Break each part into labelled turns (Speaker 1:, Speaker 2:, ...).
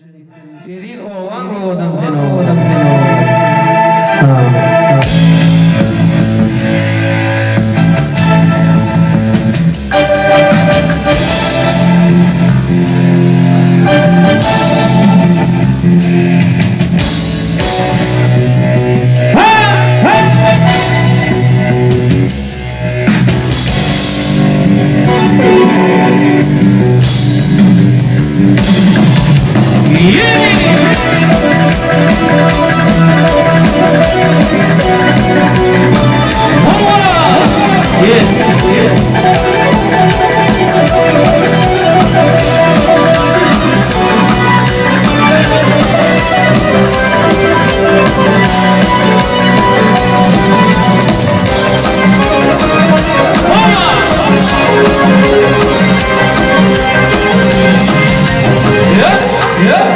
Speaker 1: Şerif oğlan oğlan sağ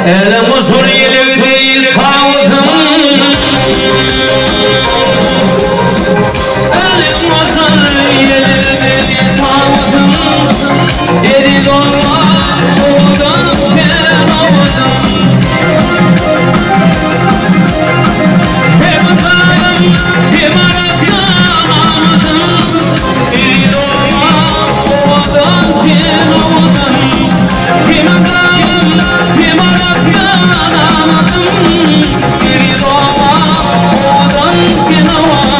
Speaker 1: Elim uzun yelevdi kavdım Elim uzun yelevdi kavdım Eri doğma oğdan ben oğdum Hem atalım hem araptan aldım Eri doğma oğdan ben oğdum Hem atalım hem araptan aldım Eri doğma oğdan ben oğdum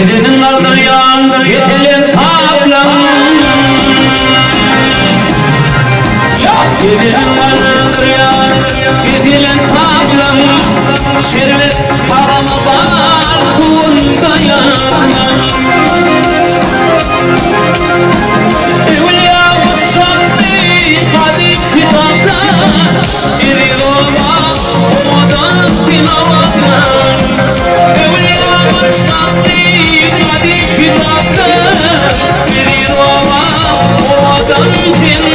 Speaker 1: Elinin kaldıryan yetelin tablam Elinin kaldıryan yetelin tablam Şervet paramı var kunda yandan Evliya Muşak'ı kadim kitapta Eri doğma oğdan pinavadan Evliya Muşak'ı kadim kitapta Eri doğma oğdan pinavadan